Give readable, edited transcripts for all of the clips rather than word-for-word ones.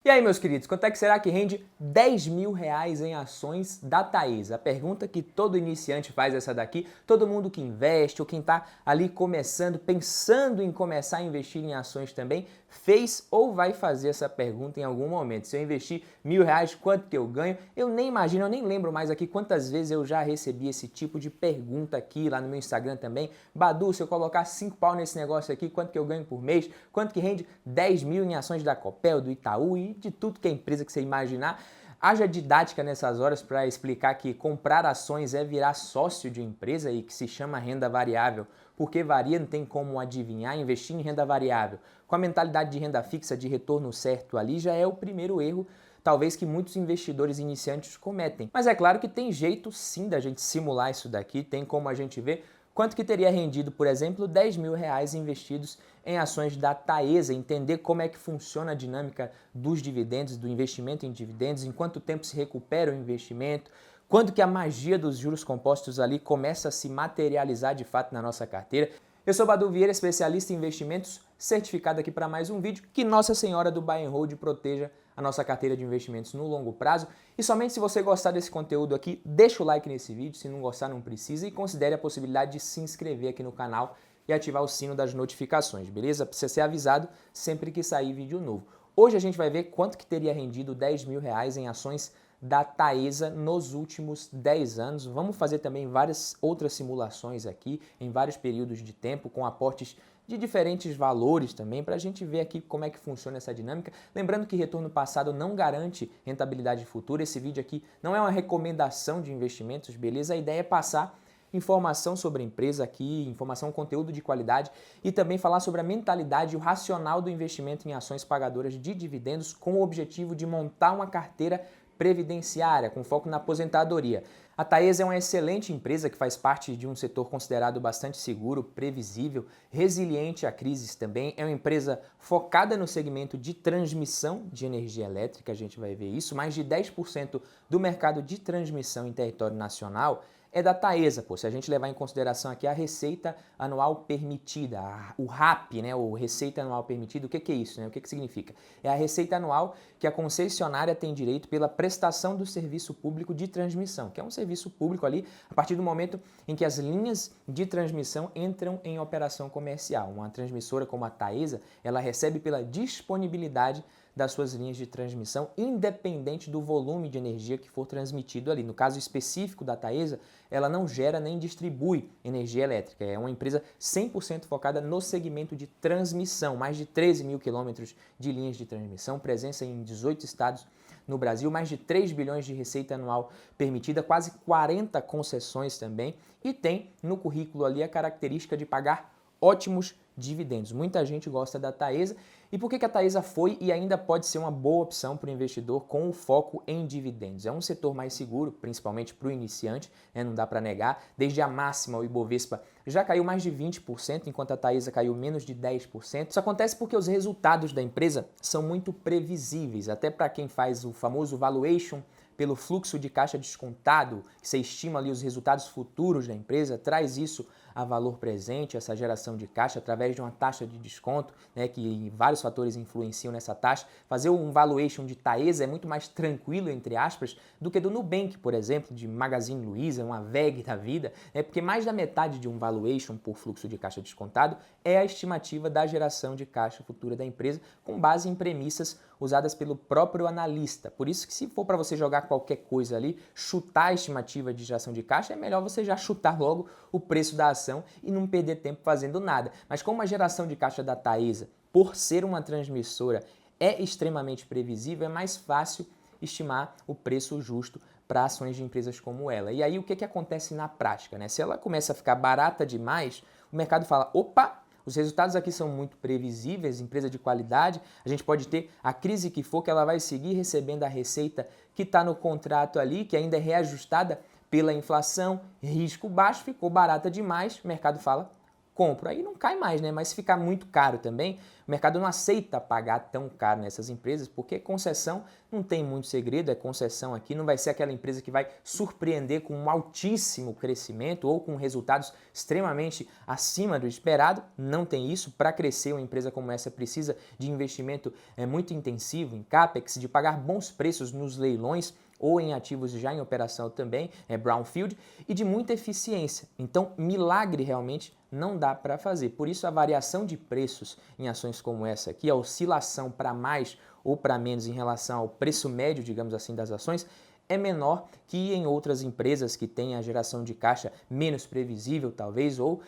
E aí, meus queridos, quanto é que será que rende 10 mil reais em ações da Taesa? A pergunta que todo iniciante faz é essa daqui, todo mundo que investe ou quem está ali começando, pensando em começar a investir em ações também, fez ou vai fazer essa pergunta em algum momento. Se eu investir R$ 1.000, quanto que eu ganho? Eu nem imagino, eu nem lembro mais aqui quantas vezes eu já recebi esse tipo de pergunta aqui, lá no meu Instagram também. Badu, se eu colocar 5 pau nesse negócio aqui, quanto que eu ganho por mês? Quanto que rende 10 mil em ações da Copel, do Itaú e de tudo que é empresa que você imaginar? Haja didática nessas horas para explicar que comprar ações é virar sócio de empresa e que se chama renda variável, porque varia, não tem como adivinhar. Investir em renda variável com a mentalidade de renda fixa, de retorno certo ali, já é o primeiro erro talvez que muitos investidores iniciantes cometem. Mas é claro que tem jeito sim da gente simular isso daqui, tem como a gente ver quanto que teria rendido, por exemplo, 10 mil reais investidos em ações da Taesa, entender como é que funciona a dinâmica dos dividendos, do investimento em dividendos, em quanto tempo se recupera o investimento, quando que a magia dos juros compostos ali começa a se materializar de fato na nossa carteira. Eu sou Badu Vieira, especialista em investimentos, certificado aqui para mais um vídeo. Que Nossa Senhora do Buy and Hold proteja a nossa carteira de investimentos no longo prazo. E somente se você gostar desse conteúdo aqui, deixa o like nesse vídeo, se não gostar não precisa, e considere a possibilidade de se inscrever aqui no canal e ativar o sino das notificações, beleza? Para você ser avisado sempre que sair vídeo novo. Hoje a gente vai ver quanto que teria rendido 10 mil reais em ações da Taesa nos últimos 10 anos. Vamos fazer também várias outras simulações aqui, em vários períodos de tempo, com aportes de diferentes valores também, para a gente ver aqui como é que funciona essa dinâmica. Lembrando que retorno passado não garante rentabilidade futura. Esse vídeo aqui não é uma recomendação de investimentos, beleza? A ideia é passar informação sobre a empresa aqui, informação, conteúdo de qualidade e também falar sobre a mentalidade e o racional do investimento em ações pagadoras de dividendos com o objetivo de montar uma carteira previdenciária, com foco na aposentadoria. A Taesa é uma excelente empresa que faz parte de um setor considerado bastante seguro, previsível, resiliente a crises também. É uma empresa focada no segmento de transmissão de energia elétrica, a gente vai ver isso. Mais de 10% do mercado de transmissão em território nacional é da Taesa, pô. Se a gente levar em consideração aqui a receita anual permitida, o RAP, né, o receita anual permitida, o que é isso, né? O que significa? É a receita anual que a concessionária tem direito pela prestação do serviço público de transmissão, que é um serviço público ali a partir do momento em que as linhas de transmissão entram em operação comercial. Uma transmissora como a Taesa, ela recebe pela disponibilidade das suas linhas de transmissão, independente do volume de energia que for transmitido ali. No caso específico da Taesa, ela não gera nem distribui energia elétrica. É uma empresa 100% focada no segmento de transmissão. Mais de 13 mil quilômetros de linhas de transmissão, presença em 18 estados no Brasil, mais de 3 bilhões de receita anual permitida, quase 40 concessões também, e tem no currículo ali a característica de pagar ótimos dividendos. Muita gente gosta da Taesa. E por que a Taesa foi e ainda pode ser uma boa opção para o investidor com o foco em dividendos? É um setor mais seguro, principalmente para o iniciante, né? Não dá para negar. Desde a máxima, o Ibovespa já caiu mais de 20%, enquanto a Taesa caiu menos de 10%. Isso acontece porque os resultados da empresa são muito previsíveis, até para quem faz o famoso valuation pelo fluxo de caixa descontado, que você estima ali os resultados futuros da empresa, traz isso a valor presente, essa geração de caixa, através de uma taxa de desconto, né, que vários fatores influenciam nessa taxa. Fazer um valuation de Taesa é muito mais tranquilo, entre aspas, do que do Nubank, por exemplo, de Magazine Luiza, uma VEG da vida, né, porque mais da metade de um valuation por fluxo de caixa descontado é a estimativa da geração de caixa futura da empresa, com base em premissas usadas pelo próprio analista. Por isso que se for para você jogar qualquer coisa ali, chutar a estimativa de geração de caixa, é melhor você já chutar logo o preço da ação e não perder tempo fazendo nada. Mas como a geração de caixa da Taesa, por ser uma transmissora, é extremamente previsível, é mais fácil estimar o preço justo para ações de empresas como ela. E aí o que acontece na prática, né? Se ela começa a ficar barata demais, o mercado fala, opa, os resultados aqui são muito previsíveis, empresa de qualidade, a gente pode ter a crise que for, que ela vai seguir recebendo a receita que está no contrato ali, que ainda é reajustada pela inflação, risco baixo, ficou barata demais, o mercado fala, compro. Aí não cai mais, né? Mas se ficar muito caro também, o mercado não aceita pagar tão caro nessas empresas, porque concessão não tem muito segredo, é concessão aqui, não vai ser aquela empresa que vai surpreender com um altíssimo crescimento ou com resultados extremamente acima do esperado, não tem isso. Para crescer, uma empresa como essa precisa de investimento muito intensivo em CAPEX, de pagar bons preços nos leilões, ou em ativos já em operação também, brownfield, e de muita eficiência. Então, milagre realmente não dá para fazer. Por isso, a variação de preços em ações como essa aqui, a oscilação para mais ou para menos em relação ao preço médio, digamos assim, das ações, é menor que em outras empresas que têm a geração de caixa menos previsível, talvez, ou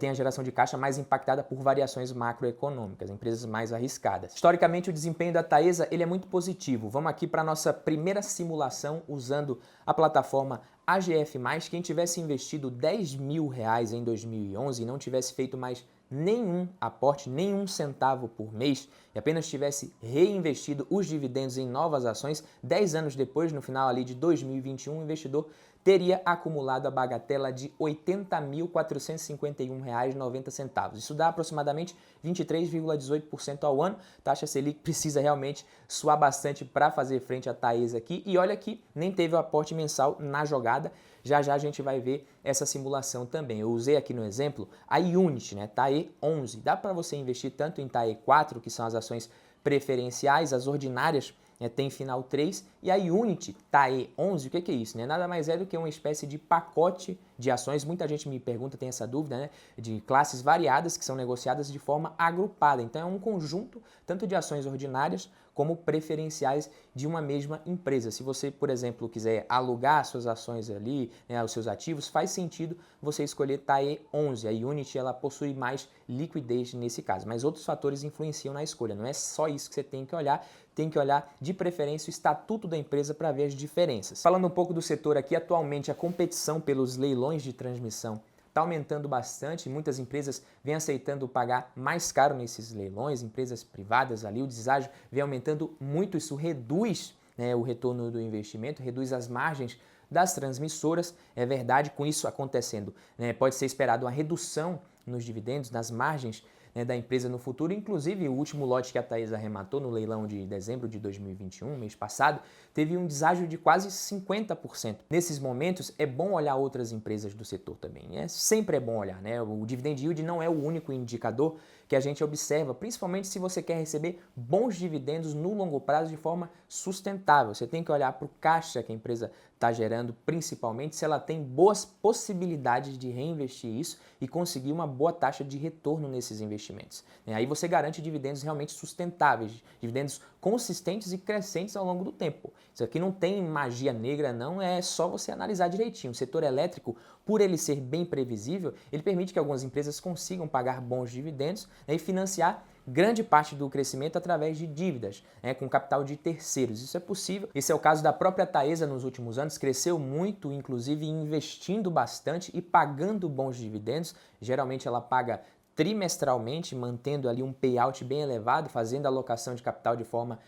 tem a geração de caixa mais impactada por variações macroeconômicas, empresas mais arriscadas. Historicamente, o desempenho da Taesa ele é muito positivo. Vamos aqui para a nossa primeira simulação usando a plataforma AGF+. Quem tivesse investido R$ 10.000 em 2011 e não tivesse feito mais nenhum aporte, nenhum centavo por mês, e apenas tivesse reinvestido os dividendos em novas ações, 10 anos depois, no final ali de 2021, o investidor teria acumulado a bagatela de R$ 80.451,90. Isso dá aproximadamente 23,18% ao ano. Taxa Selic precisa realmente suar bastante para fazer frente à Taesa aqui. E olha que nem teve o aporte mensal na jogada. Já já a gente vai ver essa simulação também. Eu usei aqui no exemplo a Unity, né? TAE11. Dá para você investir tanto em TAE4, que são as ações preferenciais, as ordinárias, tem final 3, e a Unity TAE11, o que é isso? Né? Nada mais é do que uma espécie de pacote de ações, muita gente me pergunta, tem essa dúvida, né? De classes variadas que são negociadas de forma agrupada. Então é um conjunto tanto de ações ordinárias como preferenciais de uma mesma empresa. Se você, por exemplo, quiser alugar suas ações ali, né, os seus ativos, faz sentido você escolher TAE11. A Unity ela possui mais liquidez nesse caso, mas outros fatores influenciam na escolha. Não é só isso que você tem que olhar de preferência o estatuto da empresa para ver as diferenças. Falando um pouco do setor aqui, atualmente a competição pelos leilões de transmissão está aumentando bastante, muitas empresas vêm aceitando pagar mais caro nesses leilões, empresas privadas ali, o deságio vem aumentando muito, isso reduz, né, o retorno do investimento, reduz as margens das transmissoras, é verdade, com isso acontecendo, né, pode ser esperado uma redução nos dividendos, nas margens, né, da empresa no futuro. Inclusive, o último lote que a Taesa arrematou no leilão de dezembro de 2021, mês passado, teve um deságio de quase 50%. Nesses momentos, é bom olhar outras empresas do setor também. Sempre é bom olhar, né? O dividend yield não é o único indicador que a gente observa, principalmente se você quer receber bons dividendos no longo prazo de forma sustentável. Você tem que olhar para o caixa que a empresa está gerando, principalmente se ela tem boas possibilidades de reinvestir isso e conseguir uma boa taxa de retorno nesses investimentos. Aí você garante dividendos realmente sustentáveis, dividendos consistentes e crescentes ao longo do tempo. Isso aqui não tem magia negra, não, é só você analisar direitinho. O setor elétrico, por ele ser bem previsível, ele permite que algumas empresas consigam pagar bons dividendos, né, e financiar grande parte do crescimento através de dívidas, com capital de terceiros. Isso é possível. Esse é o caso da própria Taesa nos últimos anos, cresceu muito, inclusive investindo bastante e pagando bons dividendos. Geralmente ela paga trimestralmente, mantendo ali um payout bem elevado, fazendo a alocação de capital de forma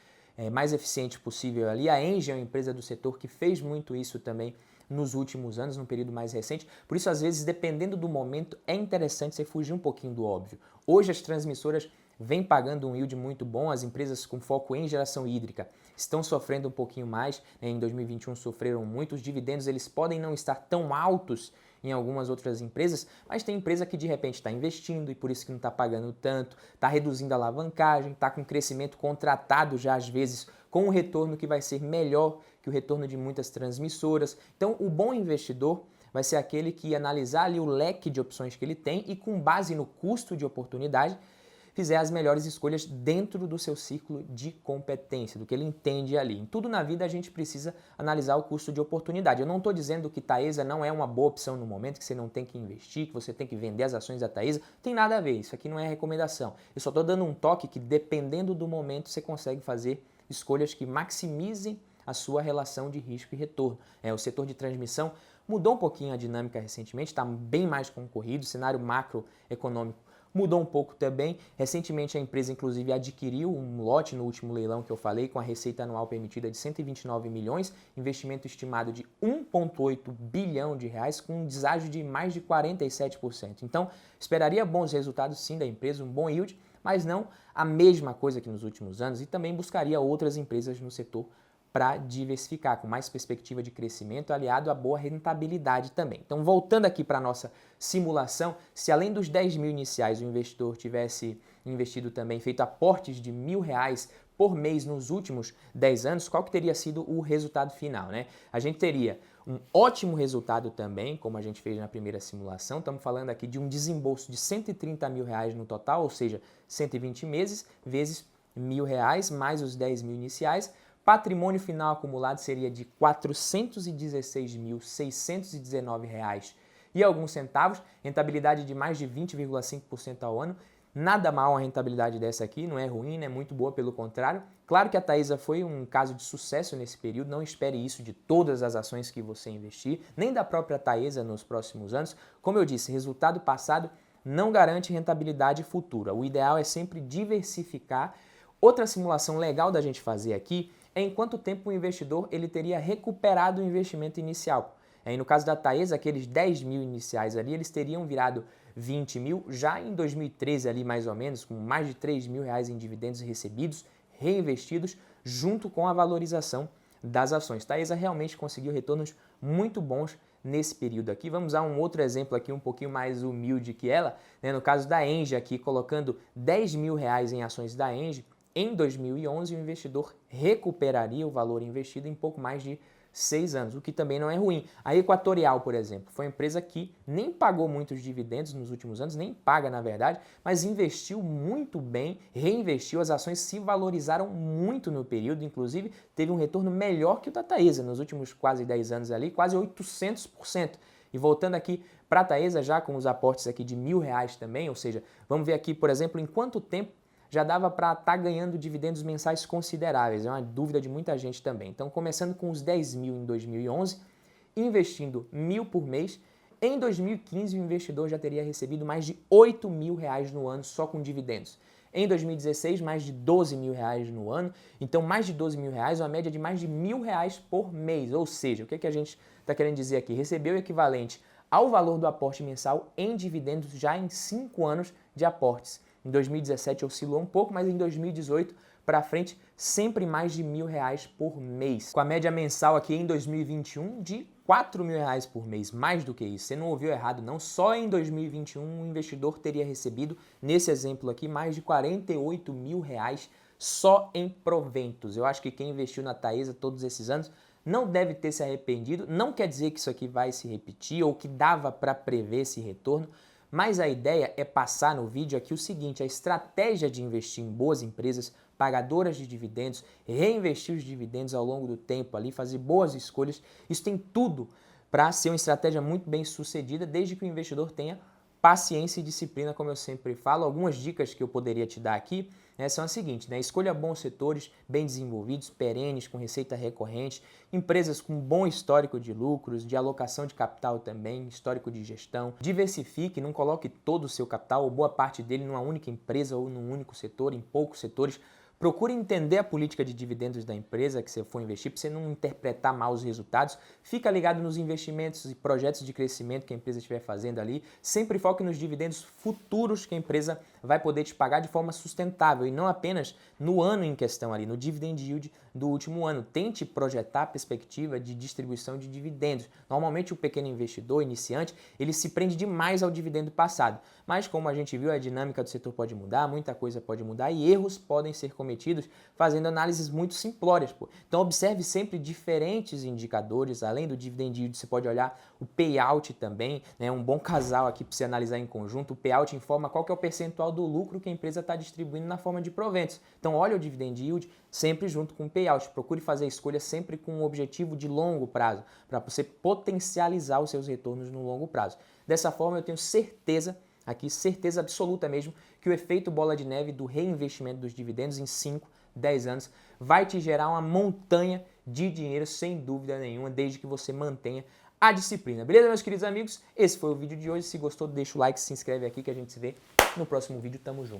mais eficiente possível ali. A Engie é uma empresa do setor que fez muito isso também nos últimos anos, no período mais recente. Por isso, às vezes, dependendo do momento, é interessante você fugir um pouquinho do óbvio. Hoje, as transmissoras vêm pagando um yield muito bom, as empresas com foco em geração hídrica estão sofrendo um pouquinho mais, em 2021 sofreram muito, os dividendos eles podem não estar tão altos em algumas outras empresas, mas tem empresa que de repente está investindo e por isso que não está pagando tanto, está reduzindo a alavancagem, está com crescimento contratado já às vezes com um retorno que vai ser melhor que o retorno de muitas transmissoras. Então o bom investidor vai ser aquele que analisar ali o leque de opções que ele tem e com base no custo de oportunidade fizer as melhores escolhas dentro do seu ciclo de competência, do que ele entende ali. Em tudo na vida a gente precisa analisar o custo de oportunidade. Eu não estou dizendo que Taesa não é uma boa opção no momento, que você não tem que investir, que você tem que vender as ações da Taesa. Tem nada a ver, isso aqui não é recomendação. Eu só estou dando um toque que dependendo do momento você consegue fazer escolhas que maximizem a sua relação de risco e retorno. O setor de transmissão mudou um pouquinho a dinâmica recentemente, está bem mais concorrido, o cenário macroeconômico mudou um pouco também. Recentemente a empresa inclusive adquiriu um lote no último leilão que eu falei, com a receita anual permitida de 129 milhões, investimento estimado de 1,8 bilhão de reais, com um deságio de mais de 47%. Então, esperaria bons resultados sim da empresa, um bom yield, mas não a mesma coisa que nos últimos anos, e também buscaria outras empresas no setor para diversificar, com mais perspectiva de crescimento, aliado a boa rentabilidade também. Então, voltando aqui para a nossa simulação, se além dos 10 mil iniciais o investidor tivesse investido também, feito aportes de R$1.000 por mês nos últimos 10 anos, qual que teria sido o resultado final, né? A gente teria um ótimo resultado também, como a gente fez na primeira simulação. Estamos falando aqui de um desembolso de R$130 mil no total, ou seja, 120 meses vezes R$1.000 mais os 10 mil iniciais. Patrimônio final acumulado seria de R$ 416.619 e alguns centavos, rentabilidade de mais de 20,5% ao ano. Nada mal a rentabilidade dessa aqui, não é ruim, é muito boa, pelo contrário. Claro que a Taesa foi um caso de sucesso nesse período, não espere isso de todas as ações que você investir, nem da própria Taesa nos próximos anos. Como eu disse, resultado passado não garante rentabilidade futura. O ideal é sempre diversificar. Outra simulação legal da gente fazer aqui é em quanto tempo o investidor ele teria recuperado o investimento inicial. E no caso da Taesa, aqueles 10 mil iniciais ali, eles teriam virado 20 mil já em 2013 ali mais ou menos, com mais de R$3.000 em dividendos recebidos, reinvestidos, junto com a valorização das ações. Taesa realmente conseguiu retornos muito bons nesse período aqui. Vamos a um outro exemplo aqui um pouquinho mais humilde que ela, né? No caso da Engie aqui, colocando R$10.000 em ações da Engie, em 2011 o investidor recuperaria o valor investido em pouco mais de 6 anos, o que também não é ruim. A Equatorial, por exemplo, foi uma empresa que nem pagou muitos dividendos nos últimos anos, nem paga na verdade, mas investiu muito bem, reinvestiu, as ações se valorizaram muito no período, inclusive teve um retorno melhor que o da Taesa nos últimos quase 10 anos ali, quase 800%. E voltando aqui para a Taesa, já com os aportes aqui de R$1.000 também, ou seja, vamos ver aqui, por exemplo, em quanto tempo já dava para estar ganhando dividendos mensais consideráveis, é uma dúvida de muita gente também. Então, começando com os 10 mil em 2011, investindo R$1.000 por mês, em 2015 o investidor já teria recebido mais de R$8.000 no ano só com dividendos. Em 2016, mais de R$12.000 no ano, então mais de R$12.000, uma média de mais de R$1.000 por mês, ou seja, o que a gente está querendo dizer aqui? Recebeu o equivalente ao valor do aporte mensal em dividendos já em 5 anos de aportes. Em 2017 oscilou um pouco, mas em 2018 para frente sempre mais de R$1.000 por mês. Com a média mensal aqui em 2021 de R$4.000 por mês, mais do que isso. Você não ouviu errado não, só em 2021 o investidor teria recebido, nesse exemplo aqui, mais de R$48.000 só em proventos. Eu acho que quem investiu na Taesa todos esses anos não deve ter se arrependido. Não quer dizer que isso aqui vai se repetir ou que dava para prever esse retorno, mas a ideia é passar no vídeo aqui o seguinte: a estratégia de investir em boas empresas, pagadoras de dividendos, reinvestir os dividendos ao longo do tempo ali, fazer boas escolhas, isso tem tudo para ser uma estratégia muito bem sucedida, desde que o investidor tenha paciência e disciplina, como eu sempre falo. Algumas dicas que eu poderia te dar aqui, né, são as seguintes, né? Escolha bons setores, bem desenvolvidos, perenes, com receita recorrente, empresas com bom histórico de lucros, de alocação de capital também, histórico de gestão. Diversifique, não coloque todo o seu capital ou boa parte dele numa única empresa ou num único setor, em poucos setores. Procure entender a política de dividendos da empresa que você for investir, para você não interpretar mal os resultados. Fica ligado nos investimentos e projetos de crescimento que a empresa estiver fazendo ali. Sempre foque nos dividendos futuros que a empresa vai poder te pagar de forma sustentável e não apenas no ano em questão ali, no dividend yield do último ano. Tente projetar a perspectiva de distribuição de dividendos. Normalmente o pequeno investidor iniciante, ele se prende demais ao dividendo passado. Mas como a gente viu, a dinâmica do setor pode mudar, muita coisa pode mudar e erros podem ser cometidos fazendo análises muito simplórias. Então observe sempre diferentes indicadores, além do dividend yield você pode olhar o payout também, né? Um bom casal aqui para você analisar em conjunto. O payout informa qual que é o percentual do lucro que a empresa está distribuindo na forma de proventos. Então olha o dividend yield sempre junto com o payout. Procure fazer a escolha sempre com um objetivo de longo prazo, para você potencializar os seus retornos no longo prazo. Dessa forma eu tenho certeza, aqui certeza absoluta mesmo, que o efeito bola de neve do reinvestimento dos dividendos em 5, 10 anos vai te gerar uma montanha de dinheiro sem dúvida nenhuma, desde que você mantenha a disciplina. Beleza, meus queridos amigos? Esse foi o vídeo de hoje. Se gostou, deixa o like, se inscreve aqui que a gente se vê No próximo vídeo, tamo junto.